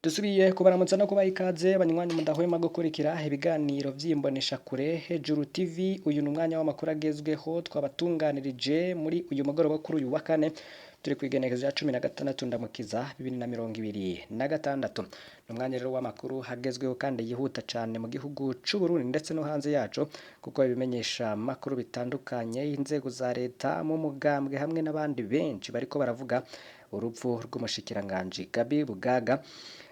Dusubiye kubaramutsa no kubaha ikaze banywanyi mudahwema gukurikira ibiganiro vy'imbonesha kure Hejuru TV. Uyu ni umwanya w'amakuru agezweho twabatunganirije muri uyu mugoroba kuri uyu wa kane, turi kwigenekezo ya 16 ndamukiza 2026. Ni umwanya rero w'amakuru hagezweho kandi yihuta cyane mu gihugu c'u Burundi ndetse no hanze yaco, kuko ibimenyesha makuru bitandukanye, inzego za leta mu mugambwe hamwe n'abandi benshi bariko baravuga urupfu rw'umushikiranganje Gabi Bugaga.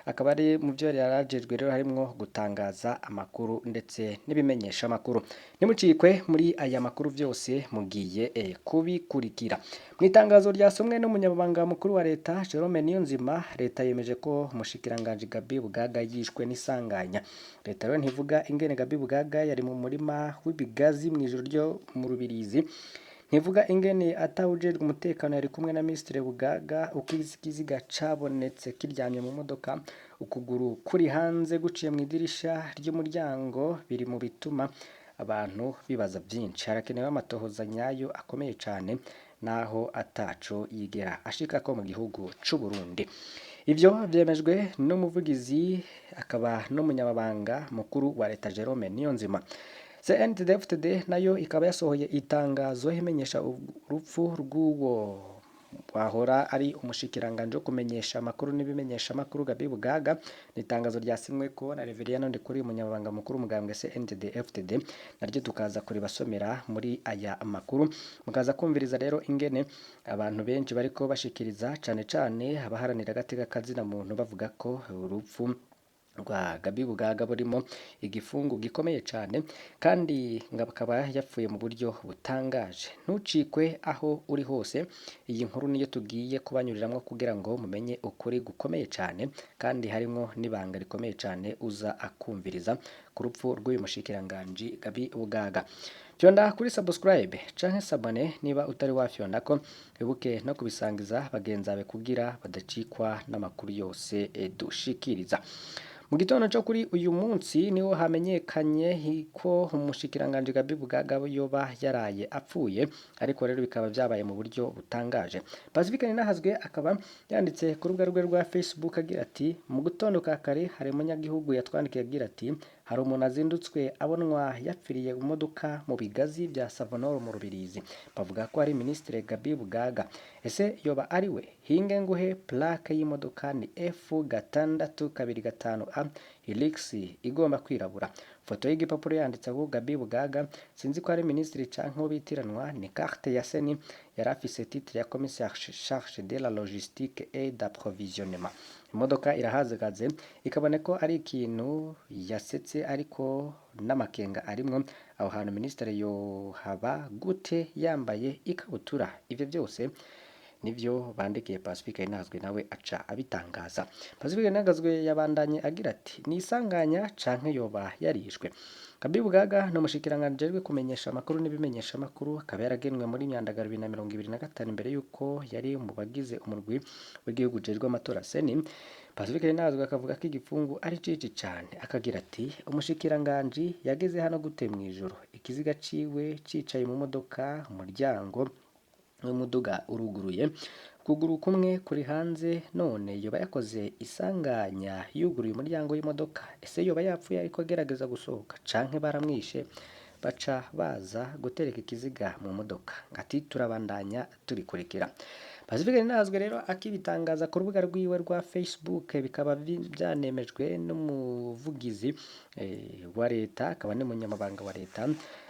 Akaba ari mu byo yarajejwe rero harimo gutangaza amakuru ndetse n'ibimenyesha amakuru. Nimucikwe muri aya makuru byose mugiye kubikurikira. Mu itangazo ryasomwe n'umunyabanga mukuru wa leta Jerome Niyonzima, leta yemeje ko umushikiranganje Gabi Bugaga yishwe n'isanganya. Leta rero ntivuga ingene Gabi Bugaga yari mu murima w'ibigazi mu ijoro ryo mu Rubirizi. Ntivuga ingene atawujejwe umutekano yari kumwe na Ministre Bugaga, ukiziga cabonetse kiryamye mu modoka, ukuguru kuri hanze guciye mu idirisha ry'umuryango, biri mu bituma abantu bibaza byinshi. Harakenewe amatohoza nyayo akomeye cyane, naho ataco yigera ashika ko mu gihugu c'u Burundi. Ivyo vyemejwe n'umuvugizi akaba n'umunyamabanga mukuru wa leta Jerome Niyonzima. CNDD-FDD nayo ikaba yasohoye itangazo imenyesha urupfu rw'uwo wahora ari umushikiranganje wo kumenyesha amakuru n'ibimenyesha amakuru Gabi Bugaga. Ni itangazo ryasimwe ko na Reverien Ndikuri umunyamabanga mukuru umugambwe CNDD-FDD, naryo tukaza kuribasomera muri aya makuru, mukaza kumviriza rero ingene abantu benshi bariko bashikiriza cane cane abaharanira agateka kazina muntu bavuga ko urupfu rwa Gabi Bugaga burimo igifungu gikomeye cyane, kandi ngabakaba yapfuye mu buryo butangaje. Ntucikwe aho uri hose, iyi nkuru niyo tugiye kubanyuriramwo kugira ngo mumenye ukuri gukomeye cyane, kandi harimo n'ibanga rikomeye cyane uza akumviriza ku rupfu rw'uyu mushikiranganje Gabi Bugaga. Fyonda kuri subscribe canke sabone niba utari wafyonda ko, wibuke no kubisangiza bagenzi bawe kugira badacikwa n'amakuru yose dushikiriza. Mu gitondo cyo kuri uyu munsi niho hamenyekanye ko umushikiranganje Gabi Bugaga yoba yaraye apfuye, ariko rero bikaba byabaye mu buryo butangaje. Pacifique Ninahazwe akaba yanditse ku rubuga rwe rwa Facebook agira ati, mu gitondo ka kare hari umunyagihugu yatwandikiye agira ati, hari umuntu azindutswe abonwa yapfiriye mu modoka mu bigazi bya Savonoro mu Rubirizi, bavuga ko ari Ministre Gabi Bugaga. Ese yoba ari we? Hinge nguhe plaque y'imodoka ni F625A Helix igomba kwirabura. Foto y'igipapuro yanditse ko Gabi Bugaga, sinzi ko ari ministre canke bitiranwa, ni carte ya seni, yari afise titre ya commissaire charge de la logistique et d'approvisionnement. Imodoka irahazagaze, ikabone ko ari ikintu yasetse ariko n'amakenga arimwo. Aho hantu ministre yo haba gute yambaye ikabutura? Ivyo byose nivyo bandikiye Pacifique Ninahazwe nawe aca abitangaza. Pacifique Ninahazwe yabandanye agira ati, ni isanganya canke yoba yarishwe. Gabi Bugaga no mushikiranganje rwe kumenyesha amakuru n'ibimenyesha amakuru, akaba yaragenwe muri myandagaro 2025 imbere yuko yari mu bagize umurwi w'igihugu jejwe amatora seni. Pacifique Ninahazwe akavuga ko igifungu ari cici cyane, akagira ati, umushikiranganje yageze hano gute mwijoro, ikiziga ciwe cicaye mu modoka, umuryango umuduga uruguruye, kuguru kumwe kuri hanze, none yoba yakoze isanganya yuguruye umuryango w'imodoka? Ese yoba yapfuye ariko agerageza gusohoka canke baramwishe baca baza gutereka ikiziga mu modoka? Ati turabandanya turikurikira. Pacifique Ninahazwe rero akibitangaza ku rubuga rwiwe rwa Facebook bikaba byanemejwe n'umuvugizi wa leta akaba n'umunyamabanga wa leta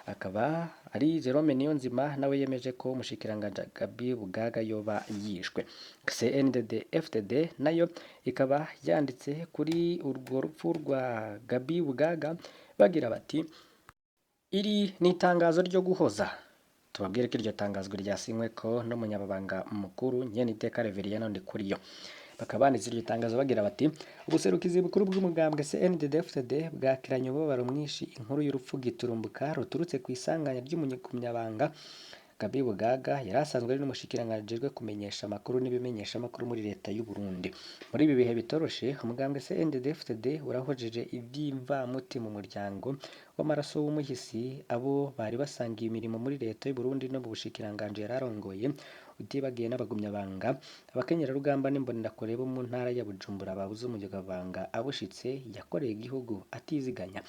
akaba ari Jerome Niyonzima nawe yemeje ko umushikiranganje Gabi Bugaga yoba yishwe. CNDD-FDD nayo ikaba yanditse kuri urwo rupfu rwa Gabi Bugaga bagira bati iri ni itangazo ryo guhoza. Tubabwire ko iryo tangazwa ryasinywe ko n'umunyababanga mukuru Nyeniteka Reverien Ndikuriyo. Bakaba banditse iryo tangazo bagira bati ubuserukizi bukuru bw'umugambwe CNDD-FDD bwakiranye umubabaro mwinshi inkuru y'urupfu giturumbuka ruturutse ku isanganya ry'umunyamabanga Gabi Bugaga yari asanzwe ari n'umushikiranganje ajejwe kumenyesha amakuru n'ibimenyesha amakuru muri leta y'u Burundi. Muri ibi bihe bitoroshe umugambwe CNDD-FDD urahojeje ivyimvamuti mu muryango w'amaraso w'umuhisi abo bari basangiye imirimo muri leta y'u Burundi no mu bushikiranganje yararongoye utibagiye n'abagumyabanga abakenyera rugamba n'imbonera bo mu ntara ya Bujumbura babuze umunyabanga abushitse yakoreye igihugu atiziganya.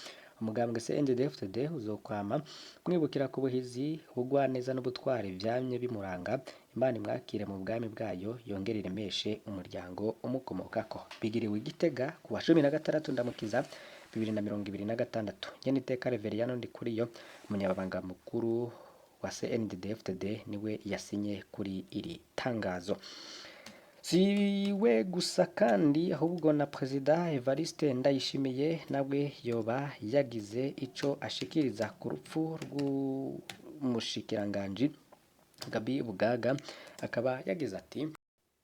Umugambwe CNDD-FDD uzokwama mwibukira ku buhizi ubugwaneza n'ubutwari vyamye bimuranga. Imana imwakire mu bwami bwayo yongere iremeshe umuryango umukomokako. Bigiriwe Igitega ku wa 16 Ndamukiza 2026. Nyeniteka Reverien Ndikuriyo umunyabanga mukuru wa CNDD-FDD niwe yasinye kuri iri tangazo. Siwe gusa kandi ahubwo na Perezida Evariste Ndayishimiye nawe yoba yagize ico ashikiriza ku rupfu rw'umushikiranganje Gabi Bugaga akaba yagize ati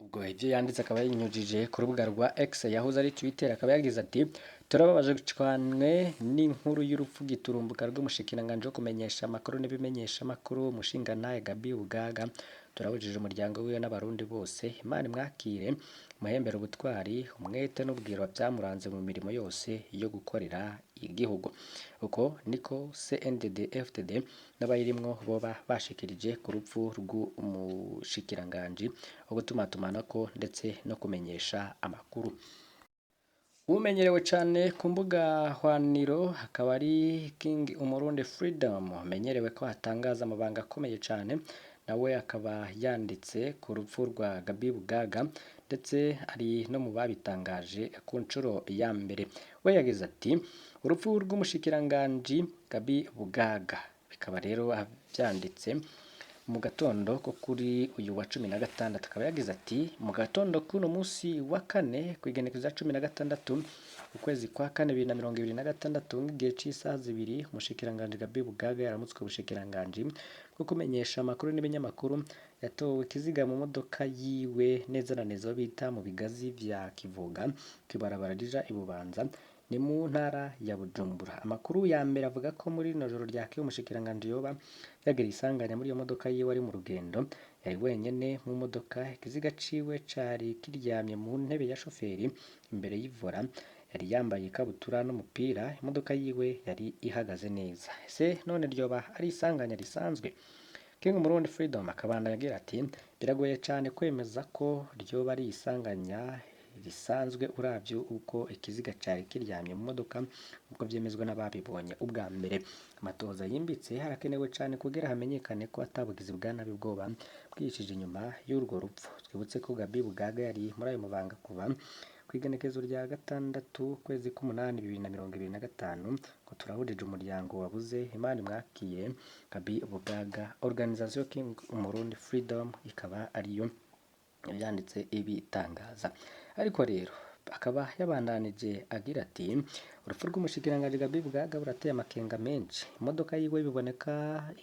ubwo ivyo yanditse akaba yinyujije ku rubuga rwa X yahoze ari Twitter akaba yagize ati turababaje cyane n'inkuru y'urupfu giturumbuka rw'umushikiranganje wo kumenyesha amakuru n'ibimenyesha amakuru umushinganaye Gabi Bugaga. Turabujije umuryango wiwe n'abarundi bose. Imana imwakire muhembera ubutwari umwete n'ubwiro byamuranze mu mirimo yose yo gukorera igihugu. Uko niko CNDD-FDD n'abayirimwo boba bashikirije ku rupfu rw'umushikiranganje wo gutumatumanako ndetse no kumenyesha amakuru. Umenyerewe cyane ku mbuga hwaniro akaba ari King Umurundi Freedom amenyerewe ko atangaza amabanga akomeye cyane nawe akaba yanditse ku rupfu rwa Gabi Bugaga ndetse ari no mu babitangaje ku nshuro ya mbere. We yagize ati urupfu rw'umushikiranganje Gabi Bugaga bikaba rero byanditse mu gatondo ko kuri uyu wa 16 akaba yagize ati mu gatondo kuno munsi wa kane kwigenekezo 16 ukwezi kwa kane 2026 ngigihe cy'isaha 2 umushikiranganje Gabi Bugaga yaramutswe ubushikiranganje bwo kumenyesha amakuru n'ibinyamakuru yatowe kiziga mu modoka yiwe neza na neza bita mu bigazi vya Kivuga kibarabara rija ibubanza ni mu ntara ya Bujumbura. Amakuru ya mbere avuga ko muri no joro ryake umushikiranganje yoba yagira isanganya muri iyo modoka yiwe ari mu rugendo yari wenyene mu modoka ikiziga ciwe cari kiryamye mu ntebe ya shoferi imbere y'ivora yari yambaye ikabutura n'umupira imodoka yiwe yari ihagaze neza. Ese none ryoba ari isanganya risanzwe? King Umurundi Freedom akabanda yagira ati biragoye cyane kwemeza ko ryoba ari isanganya risanzwe uravyo uko ikiziga cari kiryamye mu modoka uko vyemezwa n'ababibonye ubwa mbere. Amatoza yimbitse harakenewe cyane kugira hamenyekane ko atabugizi bwa nabi bwoba bwishije inyuma y'urwo rupfu. Twibutse ko Gabi Bugaga yari muri ayo mabanga kuva kwigenekezo rya 6 kwezi k'umunani 2025 ko turahurije umuryango wabuze. Imana imwakiye Gabi Bugaga. Organisation King Umurundi Freedom ikaba ariyo yanditse ibitangaza. Ariko rero akaba yabandanije agira ati urupfu rw'umushikiranganje Gabi Bugaga burateye amakenga menshi. Imodoka yiwe biboneka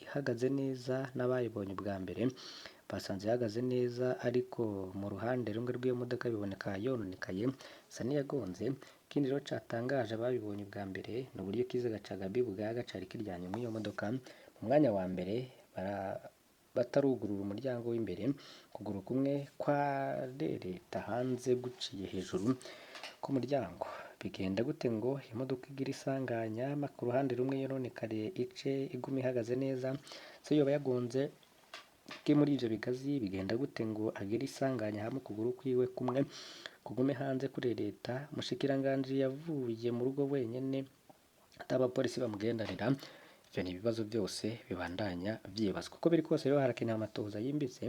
ihagaze neza n'abayibonye bwa mbere basanze ihagaze neza ariko mu ruhande rumwe rw'iyo modoka biboneka yononekaye isa niyagonze. Ikindi rero catangaje ababibonye bwa mbere n'uburyo kiziga ca Gabi Bugaga cari kiryanye mu iyo modoka mu mwanya wa mbere batarugurura umuryango w'imbere kuguru kumwe kwa leta hanze guciye hejuru ku muryango. Bigenda gute ngo imodoka igira isanganya ku ruhande rumwe yononekare ice iguma ihagaze neza se yoba yagonze ke muri ivyo bigazi? Bigenda gute ngo agire isanganya hamwe kuguru kwiwe kumwe kugume hanze kuri leta? Umushikiranganje yavuye mu rugo wenyene atabapolisi bamugendanira. Ivyo ni ibibazo byose bibandanya vyibazwa. Kuko biri kose rero harakenewe amatoza yimbitse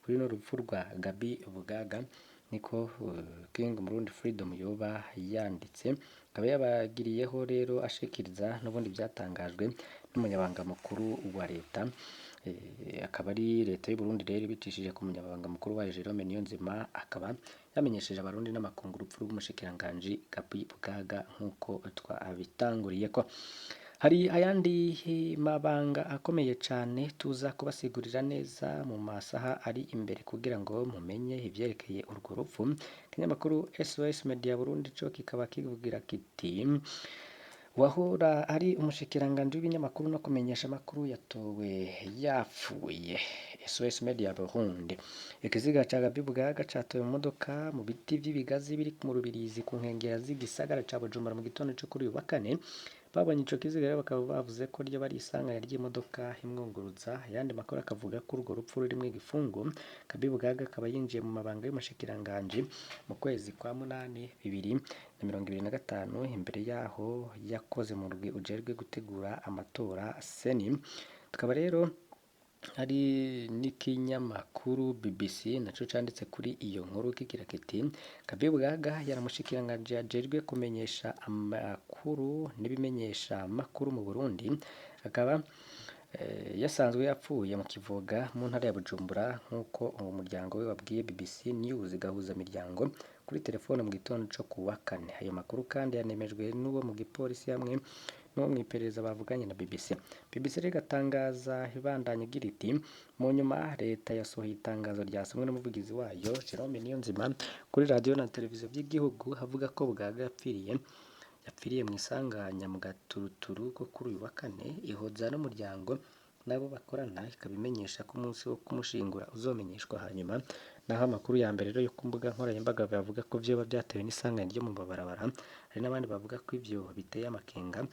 kuri no rupfu rwa Gaby Bugaga niko King Murundi Freedom yoba yanditse, akaba yabagiriyeho rero ashikiriza n'ubundi byatangajwe n'umunyabanga mukuru wa leta. Akaba ari leta y'u Burundi rero bitishije ku munyabanga mukuru wa Jerome Niyonzima, akaba yamenyesheje abarundi n'amakungu urupfu rw'umushikiranganji Gaby Bugaga nk'uko twabitanguriye ko. Hari ayandi mabanga akomeye cyane tuza kubasigurira neza mu masaha ari imbere kugira ngo mumenye ivyerekeye urwo rupfu. Ikinyamakuru SOS Media Burundi cyo kikaba kivugira kiti wahora ari umushikiranganji w'ibinyamakuru no kumenyesha amakuru yatowe yapfuye. SOS Media Burundi, ikiziga ca Gaby Bugaga catowe mu modoka mu biti vy'ibigazi biri mu Rubirizi ku nkengera z'igisagara ca Bujumbura mu gitondo cyo kuri uyu wa kane. Babonye ico kiziga rero bakaba bavuze ko ryo bari isanganya ry'imodoka imwunguruza. Ayandi makuru akavuga ko urwo rupfu rurimwo igifungo. Gaby Bugaga akaba yinjiye mu mabanga y'umushikiranganji mu kwezi kwa munani 2025. Imbere yaho yakoze mu rugwi ujerwe gutegura amatora seni. Tukaba rero hari n'ikinyamakuru BBC naco canditse kuri iyo nkuru kigira kiti Gaby Bugaga yaramushikiranganje ajerwe kumenyesha amakuru n'ibimenyesha makuru mu Burundi, akaba yasanzwe yapfuye mu Kivoga mu ntara ya Bujumbura nk'uko uwo muryango we wabwiye BBC News gahuza miryango kuri telefone mu gitondo cyo kuwa kane. Ayo makuru kandi yanemejwe n'uwo mu gipolisi hamwe no mwiperereza bavuganye na BBC. BBC rigatangaza ibandanye gira iti mu nyuma leta yasohoye itangazo ryasomwe n'umuvugizi wayo Jerome Niyonzima kuri radio na televiziyo by'igihugu havuga ko Bugaga yapfiriye mu isanganya mu gaturuturu ko kuri uyu wa kane. Ihoza n'umuryango nabo bakorana ikabimenyesha ko umunsi wo kumushingura uzomenyeshwa hanyuma. Naho amakuru ya mbere rero yo ku mbuga nkoranyambaga bavuga ko vyoba byatewe n'isanganya ryo mu mabarabara. Hari n'abandi bavuga ko ivyo biteye amakenga.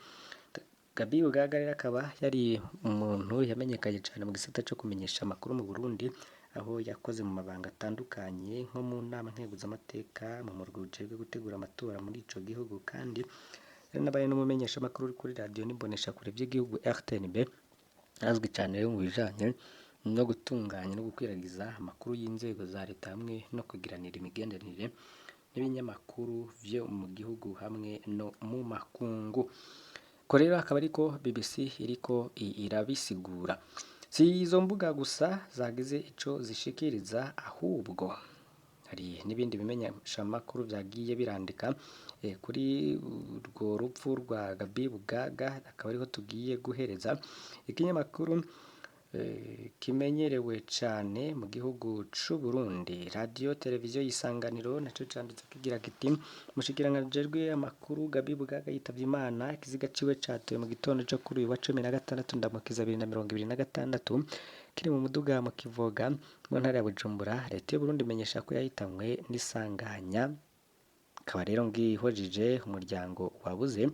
Gaby Bugaga rero akaba yari umuntu yamenyekanye cyane mu gisata cyo kumenyesha amakuru mu Burundi, aho yakoze mu mabanga atandukanye nko mu nama nteguzamateka mu murwi ujejwe gutegura amatora muri ico gihugu, kandi yari nabaye n'umumenyesha amakuru kuri radio n'imbonesha kure by'igihugu RTNB, azwi cyane rero mu bijanye no gutunganya no gukwiragiza amakuru y'inzego za leta hamwe no kugiranira imigenderanire n'ibinyamakuru vyo mu gihugu hamwe no mu makungu. Ko rero akaba ariko BBC iriko irabisigura. Si izo mbuga gusa zagize ico zishikiriza, ahubwo hari n'ibindi bimenyesha amakuru byagiye birandika kuri urwo rupfu rwa Gaby Bugaga. Akaba ariho tugiye guhereza ikinyamakuru kimenyerewe cyane mu gihugu c'u Burundi, radio televiziyo y'Isanganiro, naco canditse kigira kiti umushikiranganje amakuru Gaby Bugaga yitavye Imana. Ikiziga ciwe catowe mu gitondo cyo kuri uyu wa 16 ndamukiza 2026 kiri mu muduga mu Kivoga mu ntara ya Bujumbura. Leta y'u Burundi imenyesha ko yahitanywe n'isanganya, akaba rero ngihojije umuryango wabuze.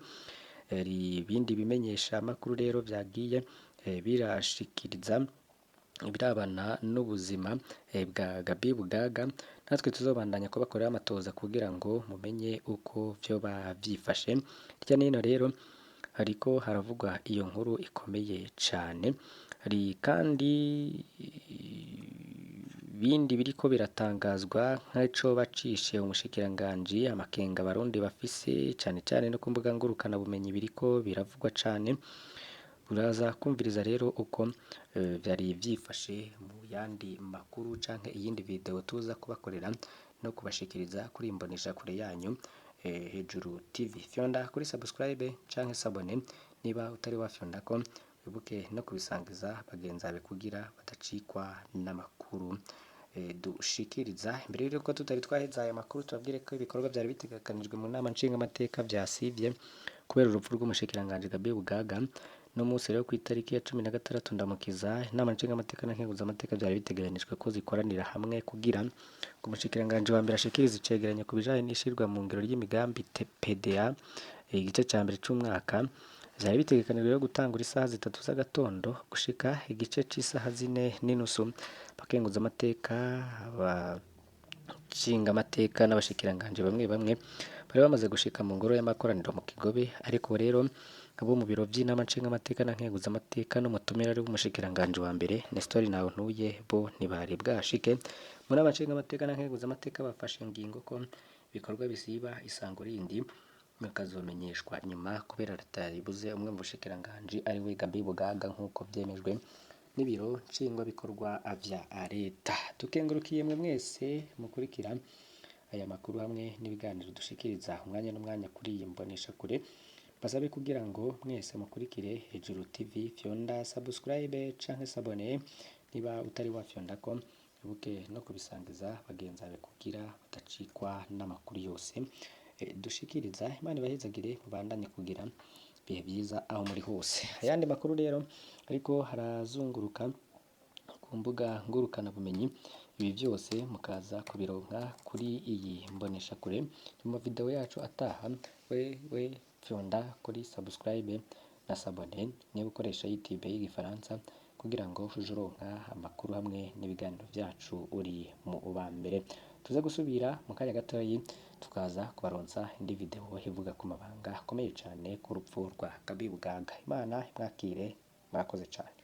Ibindi bimenyesha amakuru rero byagiye birashikiriza birabana n'ubuzima bwa Gaby Bugaga. Natwe tuzobandanya ko bakorera amatoza kugira ngo mumenye uko byo bavyifashe. Hirya nino rero hariko haravugwa iyo nkuru ikomeye cyane. Hari kandi bindi biriko biratangazwa nk'ico bacishe umushikiranganji, amakenga abarundi bafise cyane cyane no ku mbuga ngurukana bumenyi biriko biravugwa cyane. Uraza kumviriza rero uko byari byifashe mu yandi makuru canke iyindi video tuza kubakorera no kubashikiriza kuri imbonesha kure yanyu Hejuru TV. Fyonda kuri subscribe canke sabone niba utari wafyonda ko wibuke no kubisangiza bagenzi bawe kugira badacikwa n'amakuru dushikiriza. Imbere y'uko tutari twaheza aya makuru tubabwire ko ibikorwa byari bitegekanijwe mu nama nshinga amateka byasivye kubera urupfu rw'umushikiranganje Gaby Bugaga. No munsi rero ku itariki ya 16 ndamukiza inama nshinga amateka na nkenguza amateka byari bitegekanijwe ko zikoranira hamwe kugira ngo umushikiranganje wa mbere ashikirize icegeranyo ku bijanye n'ishirwa mu ngiro ry'imigambi PDA igice ca mbere c'umwaka. Byari bitegekanijwe yo gutangura isaha 3 z'agatondo gushika igice c'isaha 4:30. Bakenguza amateka nshinga amateka n'abashikiranganje bamwe bamwe bari bamaze gushika mu ngoro y'amakoraniro mu Kigobe, ariko rero abo mu biro by'inama nshingamateka na nkenguzamateka n'umutumire ari w'umushikiranganji wa mbere Nestor Ntawuntuye bo ntibari bwashike. Muri aba nshingamateka na nkenguzamateka bafashe ingingo ko ibikorwa bisiba isango rindi bikazomenyeshwa nyuma kubera ritaribuze umwe mu bushikiranganji ari we Gaby Bugaga nk'uko byemejwe n'ibiro nshingwabikorwa vya leta. Tukengurukiye mwe mwese mukurikira aya makuru hamwe n'ibiganiro dushikiriza umwanya n'umwanya kuri iyi mboneshakure. Basabe kugira ngo mwese mukurikire Hejuru TV, fyonda subscribe canke sabone niba utari wafyonda ko ibuke no kubisangiza bagenzi bawe kugira badacikwa n'amakuru yose dushikiriza. Imana ibahezagire mubandanye kugira bihe byiza aho muri hose. Ayandi makuru rero ariko harazunguruka ku mbuga ngurukana bumenyi, ibi byose mukaza kubironka kuri iyi mboneshakure mu video yacu ataha. We fyonda kuri subscribe na sabone niba ukoresha YouTube y'igifaransa kugira ngo uje uronka amakuru hamwe n'ibiganiro byacu uri mu ubambere. Tuze gusubira mu kanya gatoyi tukaza kubaronsa indi video ivuga ku mabanga akomeye cyane ku rupfu rwa Gaby Bugaga. Imana imwakire, murakoze cyane.